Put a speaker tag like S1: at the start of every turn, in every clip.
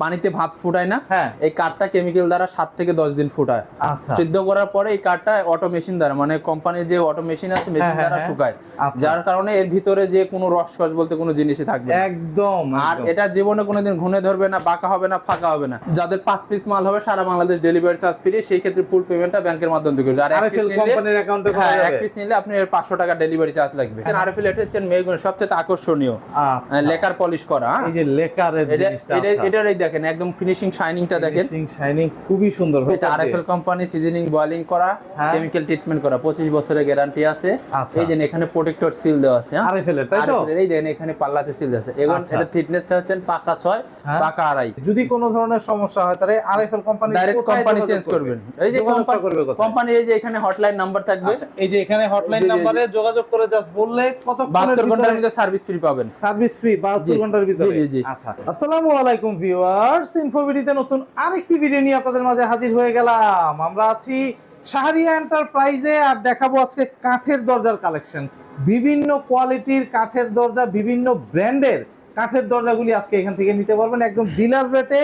S1: পানিতে ভাত ফুটায় না,
S2: হ্যাঁ,
S1: এই কাঠটা কেমিক্যাল দ্বারা 7 থেকে 10 দিন ফুটায়।
S2: আচ্ছা,
S1: সিদ্ধ করার পরে এই কাঠটা অটো মেশিন দ্বারা, মানে কোম্পানির যে অটো মেশিন আছে, মেশিন দ্বারা শুকায়,
S2: আচ্ছা,
S1: যার কারণে এর ভিতরে যে কোনো রস বলতে কোনো জিনিসই থাকবে না।
S2: একদম।
S1: আর এটা জীবনে কোনোদিন ঘুনে ধরবে না, বাঁকা হবে না, ফাঁকা হবে না। যাদের 5 পিস মাল হবে সারা বাংলাদেশ ডেলিভারি চার্জ ফ্রি, সেই ক্ষেত্রে ফুল পেমেন্টটা ব্যাংকের মাধ্যমে দিতে হবে। আর
S2: আরএফএল কোম্পানির অ্যাকাউন্টে করা যাবে।
S1: এক পিস নিলে আপনি 500 টাকা ডেলিভারি চার্জ লাগবে। আরএফএল এটা হচ্ছে মেগুন সবচেয়ে আকর্ষণীয়,
S2: আচ্ছা,
S1: লেকার পলিশ করা।
S2: এই যে লেকারের জিনিসটা,
S1: এটারই দেখেন একদম ফিনিশিং শাইনিংটা দেখেন,
S2: ফিনিশিং শাইনিং খুবই সুন্দর।
S1: এটা আরএফএল কোম্পানি সিজনিং বয়েলিং করা, কেমিক্যাল ট্রিটমেন্ট করা, 25 বছরের গ্যারান্টি আছে। এই যে এখানে প্রোটেক্টর সিল দেওয়া আছে
S2: আরএফএল এর, তাই তো?
S1: এই দেখেন এখানে পাল্লাতে সিল আছে। এবং এটা থিকনেসটা হচ্ছে পাকা 6 পাকা 2.5।
S2: যদি কোনো ধরনের সমস্যা হয় তাহলে RFL company
S1: direct company change করবেন। এই যে কোম্পানি এই যে এখানে হটলাইন নাম্বার থাকবে,
S2: এই যে এখানে হটলাইন নম্বরে যোগাযোগ করে জাস্ট বললে কত
S1: 72 ঘন্টার ভিতরে সার্ভিস ফ্রি পাবেন।
S2: সার্ভিস ফ্রি 72 ঘন্টার ভিতরে। আচ্ছা, আসসালামু আলাইকুম ভিউয়ার্স, ইনফোভিডিতে নতুন আরেকটি ভিডিও নিয়ে আপনাদের মাঝে হাজির হয়ে গেলাম। আমরা আছি শাহরিয়া এন্টারপ্রাইজে, আর দেখাবো আজকে কাঠের দরজার কালেকশন। বিভিন্ন কোয়ালিটির কাঠের দরজা, বিভিন্ন ব্র্যান্ডের কাঠের দরজাগুলি আজকে এখান থেকে নিতে পারবেন একদম ডিলার রেটে,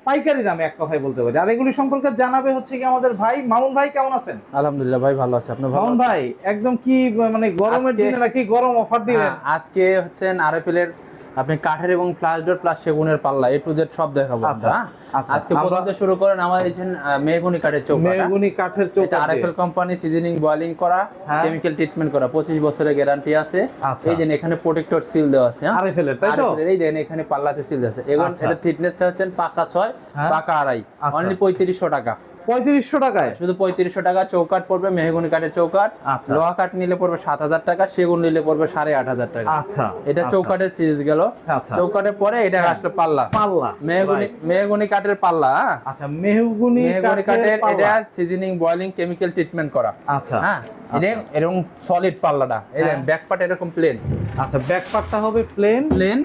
S2: পাইকারি দামে, এক কথাই বলতে পারি। আর এগুলি সম্পর্কে জানাবে হচ্ছে কি আমাদের ভাই মামুন ভাই। কেমন আছেন?
S1: আলহামদুলিল্লাহ ভাই, ভালো আছি। আপনি ভালো আছেন?
S2: মামুন ভাই একদম কি মানে গরমের দিনে নাকি গরম অফার দিবেন?
S1: আজকে হচ্ছেন আরএফএল এর আপনি কাঠের এবং প্লাস ডোর প্লাস সেগুনের পাল্লা এ টু জেড সব দেখাবো।
S2: আচ্ছা,
S1: আজকে প্রথমে শুরু করেন আমার এই যে মেহগনি কাঠের চৌকাঠ।
S2: মেহগনি কাঠের চৌকাঠ,
S1: এটা আরএফএল কোম্পানি সিজনিং বয়েলিং করা, কেমিক্যাল ট্রিটমেন্ট করা, 25 বছরের গ্যারান্টি আছে। এই যে এখানে প্রোটেক্টর সিল দেওয়া আছে
S2: আরএফএল এর, তাই তো?
S1: এই দেখেন এখানে পাল্লাতে সিল আছে। এবং এটা থিকনেসটা হচ্ছে পাকা 6 পাকা 2.5, অনলি 3500 টাকা।
S2: 3500 টাকায়?
S1: শুধু 3500 টাকা চৌকাঠ পড়বে, মেহগনি কাঠের চৌকাঠ। লোহা কাঠ নিলে পড়বে 7000 টাকা, সেগুন নিলে পড়বে 8500 টাকা।
S2: আচ্ছা,
S1: এটা চৌকাঠের সিরিজ গেল। চৌকাঠের পরে এটা আসলে পাল্লা, মেহগনি কাঠের পাল্লা।
S2: আচ্ছা, মেহগনি
S1: কাঠের এটা সিজনিং বয়েলিং কেমিক্যাল ট্রিটমেন্ট করা।
S2: আচ্ছা,
S1: হ্যাঁ, এটা এরকম সলিড পাল্লাটা। এই ব্যাক পার্ট এরকম প্লেন।
S2: আচ্ছা, ব্যাক পার্টটা হবে প্লেন,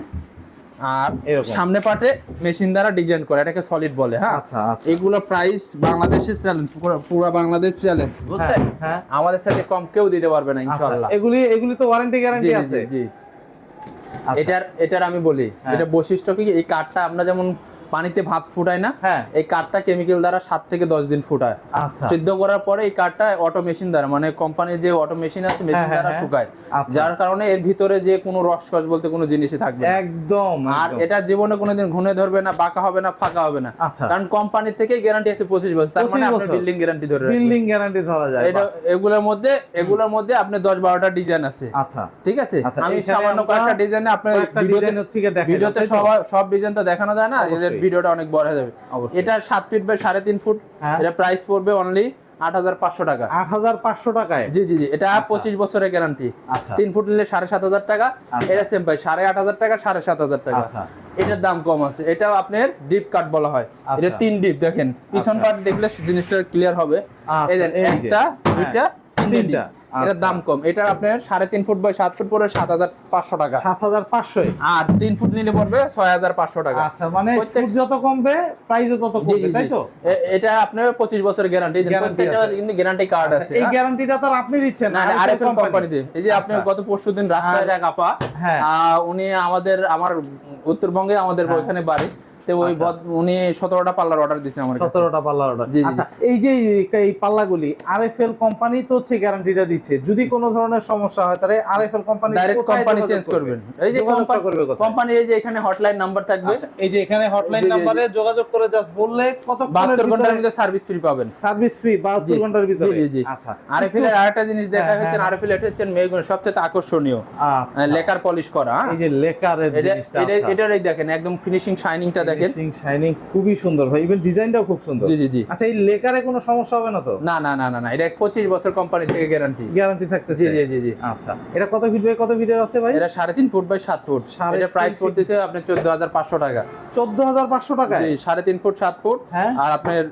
S1: আর সামনে পার্টে মেশিন দ্বারা ডিজাইন করা, এটাকে সলিড বলে। হ্যাঁ,
S2: আচ্ছা,
S1: এগুলো প্রাইস বাংলাদেশের চ্যালেঞ্জ, পুরো বাংলাদেশ চ্যালেঞ্জ, বুঝছেন?
S2: হ্যাঁ,
S1: আমাদের সাথে কম কেউ দিতে পারবে না ইনশাআল্লাহ।
S2: এগুলি তো ওয়ারেন্টি গ্যারান্টি আছে।
S1: জি, এটার আমি বলি, এটা বৈশিষ্ট্য কি, এই কাঠটা আমরা যেমন পানিতে ভাত ফুটায় না, এই কাঠটা কেমিক্যাল দ্বারা 7 থেকে 10 দিন ফুটায়।
S2: আচ্ছা,
S1: সিদ্ধ করার পরে এই কাঠটা অটো মেশিন দ্বারা, মানে কোম্পানির যে অটো মেশিন আছে, মেশিন দ্বারা শুকায়, যার কারণে এর ভিতরে যে কোনো রস বলতে কোনো জিনিসই থাকবে না।
S2: একদম।
S1: আর এটা জীবনে কোনোদিন ঘুনে ধরবে না, বাঁকা হবে না, ফাঁকা হবে না। কারণ কোম্পানি থেকেই গ্যারান্টি আছে 25 বছর। তার মানে আপনি বিল্ডিং গ্যারান্টি ধরে রাখবেন।
S2: বিল্ডিং গ্যারান্টি ধরা যায়।
S1: এটা এগুলোর মধ্যে আপনি 10-12টা ডিজাইন আছে।
S2: আচ্ছা,
S1: ঠিক আছে, আমি সামান্য কয়েকটা ডিজাইনে আপনার ভিডিওতে সব ডিজাইন তো দেখানো যায় না, এর ভিডিওটা অনেক বড় হয়ে যাবে। এটা 7 ফিট বাই 3.5 ফুট। এটা প্রাইস পড়বে অনলি 8500 টাকা।
S2: 8500 টাকায়?
S1: জি, এটা 25 বছরের গ্যারান্টি। 3 ফুট নিলে 7500 টাকা। এটা সেম ভাই 8500 টাকা, 7500 টাকা। এটার দাম কম আছে। এটাও আপনার ডিপ কাট বলা হয়। এটা 3 ডিপ। দেখেন পিছন পার্ট দেখলে জিনিসটা ক্লিয়ার হবে। এই দেখেন, একটা, দুইটা, তিনটা। এটার দাম কম। এটা আপনার 3.5 ফুট বাই 7 ফুট পড়বে 7500 টাকা।
S2: 7500?
S1: আর 3 ফুট নিলে পড়বে 6500 টাকা।
S2: আচ্ছা, মানে ফুট যত কমবে প্রাইসও তত কমবে, তাই তো?
S1: এটা আপনার 25 বছরের গ্যারান্টি। প্রত্যেকটা কিন্তু গ্যারান্টি কার্ড আছে।
S2: এই গ্যারান্টিটা তো আপনি দিচ্ছেন না,
S1: আরএফএল কোম্পানি দিয়ে। এই যে আপনি গত পরশুদিন রাজশাহীর এক আপা, উনি আমার উত্তরবঙ্গে আমাদের ওখানে বাড়ি, উনি 17টা পাল্লার অর্ডার দিয়েছে আমার কাছে।
S2: 17টা পাল্লার অর্ডার। আচ্ছা, এই যে এই পাল্লাগুলি আরএফএল কোম্পানি তো হচ্ছে গ্যারান্টিটা দিচ্ছে। যদি কোনো ধরনের সমস্যা হয় তাহলে RFL company
S1: direct company change করবেন। এই যে কোম্পানি এই যে এখানে হটলাইন নাম্বার থাকবে,
S2: এই যে এখানে হটলাইন নম্বরে যোগাযোগ করে জাস্ট বললে কত
S1: 72 ঘন্টার ভিতরে সার্ভিস ফ্রি পাবেন।
S2: সার্ভিস ফ্রি 72 ঘন্টার ভিতরে?
S1: জি। আচ্ছা, আরএফএল এর আরেকটা জিনিস দেখা হচ্ছে, আরএফএল এটা হচ্ছে মেহগনি সবচেয়ে আকর্ষণীয়, লেকার পলিশ করা।
S2: এই যে লেকারের জিনিসটা,
S1: এটারই দেখেন একদম ফিনিশিং শাইনিংটা দেখেন,
S2: ফিনিশিং শাইনিং খুবই সুন্দর ভাই। ইভেন ডিজাইনটাও খুব সুন্দর।
S1: জি।
S2: আচ্ছা, এই লেকারে কোনো সমস্যা হবে না তো?
S1: না, এটা 25 বছর কোম্পানি থেকে গ্যারান্টি
S2: থাকতেছে।
S1: জি।
S2: আচ্ছা, এটা কত ফিট বাই কত ফিটের আছে ভাই?
S1: এটা 3.5 ফুট বাই 7 ফুট। এটা প্রাইস পড়তেছে আপনার 14500 টাকা।
S2: 14500 টাকা?
S1: জি, 3.5 ফুট 7 ফুট। আর আপনার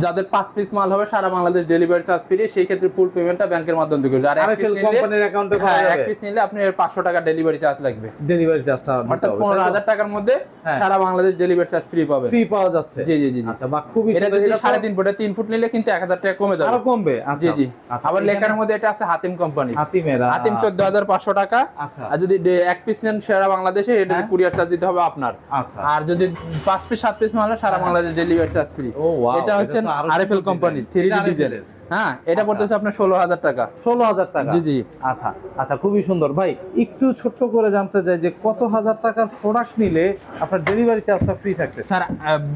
S1: যাদের 5 পিস মাল হবে সারা বাংলাদেশ ডেলিভারি চার্জ ফ্রি, সেই ক্ষেত্রে ফুল পেমেন্টটা ব্যাংকের মাধ্যমে দিতে হবে। আর
S2: আরএফএল কোম্পানির অ্যাকাউন্টে করা যাবে।
S1: এক পিস নিলে আপনার 500 টাকা ডেলিভারি চার্জ লাগবে।
S2: ডেলিভারি চার্জটা
S1: অর্থাৎ 15000 টাকার মধ্যে সারা বাংলাদেশ ডেলিভারি চার্জ ফ্রি পাবে।
S2: ফ্রি পাওয়া যাচ্ছে।
S1: জি জি জি।
S2: আচ্ছা বাহ, খুবই
S1: এটা
S2: সুন্দর।
S1: যদি 3.5 ফুট 3 ফুট নিলে কিন্তু 1000 টাকা কমে যাবে।
S2: আরো কমবে?
S1: জি জি। আবার লেখার মধ্যে এটা আছে হাতিম কোম্পানি। হাতিম 14500 টাকা। আর যদি এক পিস নেন সারা বাংলাদেশে এটা কুরিয়ার চার্জ দিতে হবে আপনার।
S2: আচ্ছা।
S1: আর যদি 5 পিস 7 পিস মাল সারা বাংলাদেশ ডেলিভারি চার্জ ফ্রি। এটা হচ্ছে আরএফএল কোম্পানি 3D ডিজেল। হ্যাঁ, এটা পড়তেছে আপনার 16000 টাকা।
S2: 16000 টাকা।
S1: জি জি।
S2: আচ্ছা আচ্ছা, খুবই সুন্দর ভাই। একটু ছোট্ট করে জানতে চাই যে কত হাজার টাকার প্রোডাক্ট নিলে আপনার ডেলিভারি চার্জটা ফ্রি থাকবে?
S1: স্যার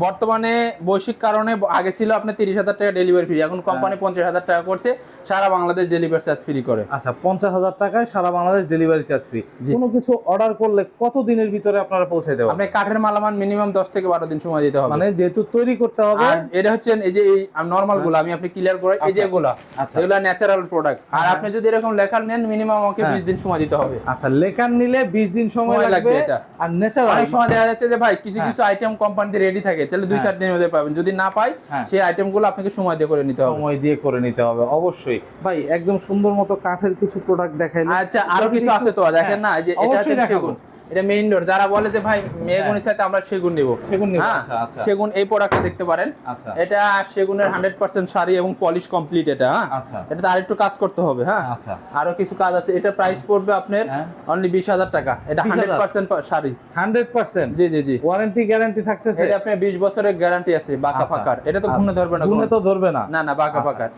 S1: বর্তমানে বৈশ্বিক কারণে আগে ছিল আপনার 30000 টাকা ডেলিভারি ফ্রি, এখন কোম্পানি 50000 টাকা করছে, সারা বাংলাদেশ ডেলিভারি চার্জ ফ্রি করে।
S2: আচ্ছা, 50000 টাকায় সারা বাংলাদেশ ডেলিভারি চার্জ ফ্রি। কোনো কিছু অর্ডার করলে কত দিনের ভিতরে আপনারা পৌঁছে দেবেন?
S1: আপনি কাঠের মালামাল মিনিমাম 10 থেকে 12 দিন সময় দিতে হবে।
S2: মানে যেহেতু তৈরি করতে হবে।
S1: আর এটা হচ্ছে এই যে এই নরমাল গুলো আমি আপনি ক্লিয়ার করে এই যে এগুলা, এগুলা ন্যাচারাল প্রোডাক্ট। আর আপনি যদি এরকম লেখার নেন মিনিমাম আমাকে 20 দিন সময় দিতে হবে।
S2: আচ্ছা, লেখার নিলে 20 দিন সময় লাগবে। আর ন্যাচারাল
S1: অনেক সময় দেখা যাচ্ছে যে ভাই কিছু কিছু আইটেম কোম্পানিতে রেডি থাকে, তাহলে 2-4 দিনের মধ্যে পাবেন। যদি না পাই সেই আইটেমগুলো আপনাকে সময় দিয়ে করে নিতে হবে।
S2: সময় দিয়ে করে নিতে হবে অবশ্যই। ভাই একদম সুন্দর মতো কাঠের কিছু প্রোডাক্ট দেখাইলেন।
S1: আচ্ছা, আরো কিছু আছে তো দেখেন না, যে এটা হচ্ছে সেগুন। এটা মেইন ডোর। যারা বলে যে ভাই মেহগনি চাইতে আমরা সেগুন নিব,
S2: সেগুন নিব।
S1: আচ্ছা আচ্ছা, সেগুন এই প্রোডাক্টটা দেখতে পারেন।
S2: আচ্ছা,
S1: এটা সেগুনের 100% শাড়ি এবং পলিশ কমপ্লিট এটা।
S2: আচ্ছা,
S1: এটা তো আরেকটু কাজ করতে হবে। হ্যাঁ,
S2: আচ্ছা,
S1: আরো কিছু কাজ আছে। এটা প্রাইস পড়বে আপনার অনলি 20000 টাকা। এটা 100% শাড়ি।
S2: 100%?
S1: জি জি জি।
S2: ওয়ারেন্টি গ্যারান্টি থাকতেছে?
S1: এটা আপনার 20 বছরের গ্যারান্টি আছে বাঁকা ফাকার। এটা তো ঘুরে ধরবে না।
S2: ঘুরে তো ধরবে না।
S1: না না, বাঁকা ফাকার।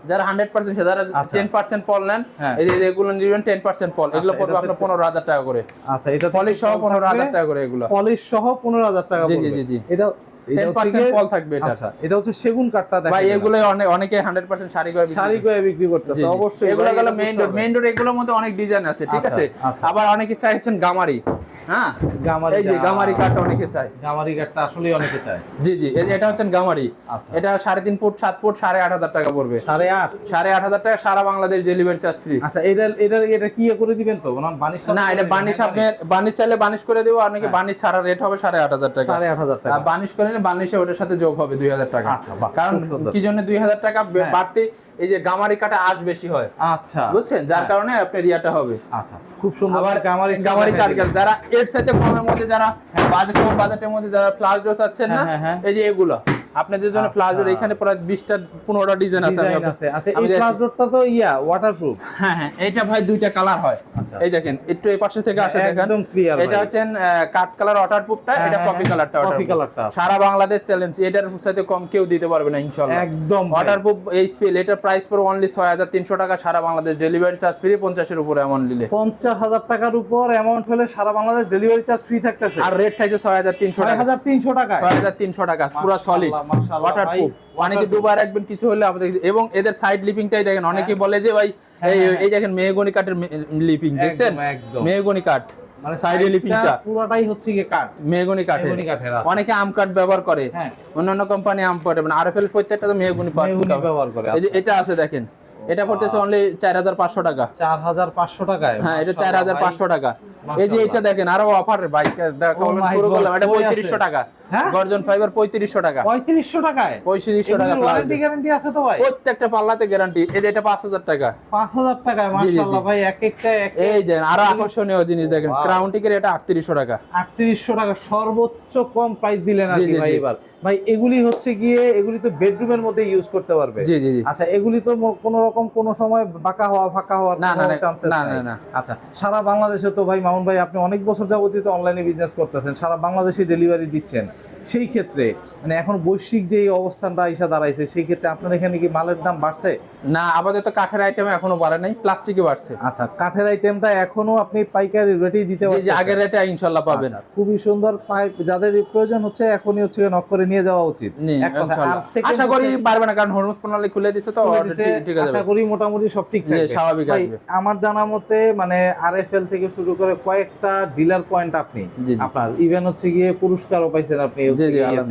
S1: যারা 100% সে যারা 10% পল নেন, এই যে এগুলো নিবেন 10% পল, এগুলো পড়বে আপনার 15000 টাকা করে।
S2: আচ্ছা, এটা
S1: পলিশ সহ 15000 টাকা করে এগুলো।
S2: পলিশ সহ 15000 টাকা পড়বে।
S1: জি জি জি।
S2: এটা
S1: 10% পল থাকবে এটা।
S2: আচ্ছা, এটা হচ্ছে সেগুন কাঠটা দেখেন
S1: ভাই, এগুলো অনেকে 100% শাড়ি করে
S2: বিক্রি করতেছে। অবশ্যই
S1: এগুলো গেল মেইন ডোর। এগুলোর মধ্যে অনেক ডিজাইন আছে, ঠিক আছে। আবার অনেকে চাইছেন গামারি। হ্যাঁ, গামারি। এই যে গামারি কাঠ অনেকে চায়।
S2: গামারি কাঠটা আসলেই অনেকে চায়।
S1: জি জি, এটা হচ্ছে গামারি। এটা 3.5 ফুট 7 ফুট 8500 টাকা পড়বে। 8500 টাকা সারা বাংলাদেশ ডেলিভারি চার্জ ফ্রি।
S2: আচ্ছা, এটা কি করে দিবেন তো? বানিশ
S1: না, এটা বানিশ আপনি বানিশ চাইলে বানিশ করে দেব। অনেকে বানিশ ছাড়া রেট হবে 8500 টাকা।
S2: 8500 টাকা।
S1: আর বানিশ করে নিলে বানিশে ওটার সাথে যোগ হবে 2000 টাকা।
S2: আচ্ছা,
S1: কারণ কি জন্য 2000 টাকা বাড়তি? এই যে গামারি কাটা আঁশ বেশি হয়।
S2: আচ্ছা,
S1: বুঝছেন, যার কারণে আপনার ইয়াটা হবে।
S2: আচ্ছা, খুব সুন্দর।
S1: আবার গামারি কাঠগুলো যারা এর সাথে কমের মধ্যে, যারা বাজেটের মধ্যে যারা ফ্লাশ ডোর চাচ্ছেন না, এই যে এগুলো আপনাদের জন্য ফ্লাশ ডোর। এখানে প্রায় 20টা 15টা ডিজাইন আছে।
S2: আচ্ছা, এই ফ্লাশ ডোরটা তো ওয়াটারপ্রুফ?
S1: হ্যাঁ হ্যাঁ, এটা ভাই দুইটা কালার হয়। এই দেখেন, একটু এই পাশে থেকে আসে দেখেন,
S2: একদম ক্লিয়ার।
S1: এটা হচ্ছে কাট কালার ওয়াটারপ্রুফটা, এটা কপি কালারটা। সারা বাংলাদেশ চ্যালেঞ্জ, এটার সাথে কম কেউ দিতে পারবে না ইনশাআল্লাহ। একদম ওয়াটারপ্রুফ এই স্পেল। এটা প্রাইস পড়বে অনলি 6300 টাকা, সারা বাংলাদেশ ডেলিভারি চার্জ ফ্রি। 50 এর উপরে অ্যামাউন্ট নিলে,
S2: 50000 টাকার উপর অ্যামাউন্ট হলে সারা বাংলাদেশ ডেলিভারি চার্জ ফ্রি থাকতেছে।
S1: আর রেট থাকছে 6300 টাকা।
S2: 6300 টাকা।
S1: 6300 টাকা পুরো সলিড ওয়াটারপ্রুফ। পানিতে ডুবা রাখবেন, কিছু হলে আমাদের। এবং এদের সাইড লিপিংটাই দেখেন, অনেকেই বলে যে ভাই এই দেখেন মেহগনি কাঠের লিপিং দেখছেন, মেহগনি কাঠ মানে সাইড লিপিংটা
S2: পুরোটাই হচ্ছে কি কাঠ,
S1: মেহগনি কাঠের। অনেকে আম কাঠ ব্যবহার করে, অন্যান্য কোম্পানি আম কাঠ, মানে আরএফএল প্রত্যেকটা তো মেহগনি
S2: ব্যবহার করে।
S1: এই যে এটা আছে দেখেন, এটা পড়তেছে অনলি 4500 টাকা।
S2: 4500 টাকায়?
S1: হ্যাঁ, এটা 4500 টাকা। এই যে এটা দেখেন, আরো অফার বাইক শুরু করলাম। এটা 3500 টাকা। গর্জন ফাইবার 3500 টাকা।
S2: 3500 টাকায়?
S1: 3500 টাকা।
S2: ওয়ারেন্টি গ্যারান্টি আছে তো ভাই?
S1: প্রত্যেকটা পাল্লাতে গ্যারান্টি। এই যে এটা 5000 টাকা।
S2: 5000 টাকায়? মাশাআল্লাহ ভাই, এক একটা
S1: এই দেন আরো আকর্ষণীয় জিনিস দেখেন, ক্রাউন টিকের এটা 3800 টাকা।
S2: 3800 টাকা সর্বোচ্চ কম প্রাইস দিলেন আর কি ভাই এবার। ভাই এগুলি হচ্ছে গিয়ে, এগুলি তো বেডরুমের মধ্যে ইউজ করতে পারবে?
S1: জি জি জি।
S2: আচ্ছা, এগুলি তো কোন রকম কোন সময় বাঁকা হওয়া ফাঁকা হওয়ার কোনো চান্সেস নাই? না। আচ্ছা, সারা বাংলাদেশে তো ভাই মামুন ভাই আপনি অনেক বছর যাবতীয় তো অনলাইনে বিজনেস করতেছেন, সারা বাংলাদেশে ডেলিভারি দিচ্ছেন। সেই ক্ষেত্রে মানে এখন বৈশ্বিক যে অবস্থানটা আইসা দাঁড়াইছে, সেই ক্ষেত্রে আপনার এখানে কি মালের দাম বাড়ছে?
S1: না, আপাতত কাঠের আইটেম এখনো বাড়ে নাই, প্লাস্টিকে বাড়ছে।
S2: আচ্ছা, কাঠের আইটেমটা এখনো আপনি পাইকারি রেটেই দিতে পারবেন?
S1: জি, আগের রেটে ইনশাআল্লাহ পাবেন।
S2: খুবই সুন্দর। যাদের প্রয়োজন হচ্ছে এখনই হচ্ছে নক করে নিয়ে যাওয়া উচিত।
S1: আশা করি পারবে না, কারণ হোমস প্রণালী খুলে দিছে তো ঠিক আছে।
S2: আশা করি মোটামুটি সব ঠিক থাকবে,
S1: স্বাভাবিক আসবে।
S2: আমার জানা মতে মানে আরএফএল থেকে শুরু করে কয়েকটা ডিলার পয়েন্ট আপনি আপনার ইভেন হচ্ছে গিয়ে পুরস্কারও পাইছেন আপনি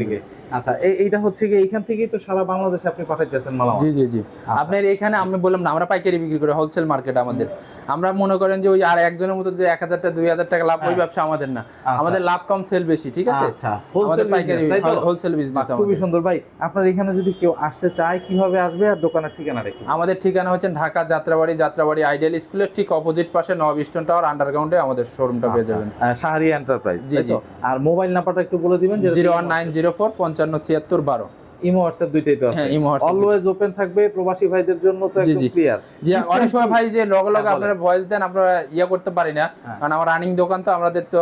S2: থেকে। আচ্ছা এইটা হচ্ছে কি এইখান থেকেই তো সারা বাংলাদেশে আপনি পাঠাইতেছেন মালামাল?
S1: জি জি জি। আপনার এখানে আমি বললাম না আমরা পাইকারি বিক্রি করি, হোলসেল মার্কেট আমাদের। আমরা মনে করেন যে ওই আর একজনের মতো যে 1000 টাকা 2000 টাকা লাভ, ওই ব্যবসা আমাদের না। আমাদের লাভ কম, সেল বেশি, ঠিক আছে?
S2: আচ্ছা,
S1: আমাদের পাইকারি হোলসেল বিজনেস।
S2: খুবই সুন্দর ভাই। আপনার এখানে যদি কেউ আসতে চায় কিভাবে আসবে আর দোকানের ঠিকানা রেখে?
S1: আমাদের ঠিকানা হচ্ছে ঢাকা যাত্রাবাড়ি আইডিয়াল স্কুলের ঠিক অপোজিট পাশে নব স্টোন টাওয়ার আন্ডারগ্রাউন্ডে আমাদের শোরুমটা পেয়ে যাবেন।
S2: শাহরিয়া এন্টারপ্রাইজ।
S1: জি জি।
S2: আর মোবাইল নাম্বারটা একটু বলে দিবেন।
S1: 01904 55 76 12।
S2: ইমো হোয়াটসঅ্যাপ দুইটাই তো আছে। অলওয়েজ ওপেন থাকবে প্রবাসী ভাইদের জন্য, তো একদম ক্লিয়ার।
S1: যে অনেক সময় ভাই যে লগে আপনারা ভয়েস দেন, আপনারা করতে পারি না, কারণ আমার রানিং দোকান তো, আমাদের তো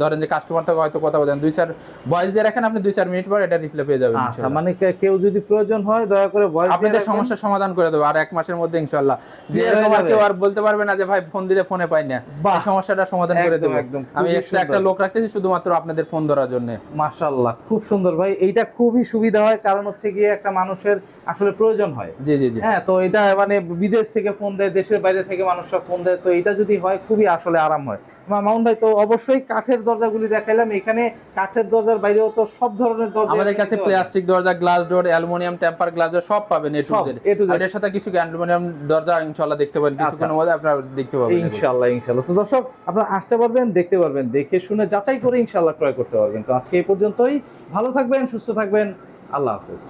S1: ধরেন যে কাস্টমার থেকে হয়তো কথা বলেন 2-4 ভয়েস দিয়ে রাখেন, আপনি 2-4 মিনিট পর এটা রিপ্লাই পেয়ে যাবেন।
S2: আচ্ছা, মানে কেউ যদি প্রয়োজন হয় দয়া করে ভয়েস দিয়ে
S1: আপনাদের সমস্যার সমাধান করে দেব আর 1 মাসের মধ্যে ইনশাআল্লাহ। যে এরকম আর কেউ আর বলতে পারবে না যে ভাই ফোন দিলে ফোনে পাই না, এই সমস্যাটা সমাধান করে দেব। আমি এক্সট্রা একটা লোক রাখতেছি শুধুমাত্র আপনাদের ফোন ধরার জন্য।
S2: মাশাআল্লাহ, খুব সুন্দর ভাই। এইটা খুবই সুবিধা হয়, কারণ হচ্ছে গিয়ে একটা মানুষের আসলে প্রয়োজন হয়।
S1: জি জি জি।
S2: হ্যাঁ, তো এটা মানে বিদেশ থেকে ফোন দেয়, দেশের বাইরে থেকে মানুষরা ফোন দেয়, তো এটা যদি হয় খুবই আসলে আরাম হয়। মামুন ভাই, তো অবশ্যই কাঠের দরজাগুলি দেখাইলাম, এখানে কাঠের দরজার বাইরেও তো সব ধরনের দরজা
S1: আমাদের কাছে প্লাস্টিক দরজা, glass door, aluminium temper glass সব পাবেন এ টু জেড। আর এর সাথে কিছু অ্যালুমিনিয়াম দরজা ইনশাআল্লাহ দেখতে পাবেন, কিছুক্ষণের মধ্যে আপনারা দেখতে পাবেন
S2: ইনশাআল্লাহ। তো দর্শক, আপনারা আসতে পারবেন, দেখতে পারবেন, দেখে শুনে যাচাই করে ইনশাআল্লাহ ক্রয় করতে পারবেন। তো আজকে এই পর্যন্তই। ভালো থাকবেন, সুস্থ থাকবেন, আল্লাহ হাফেজ।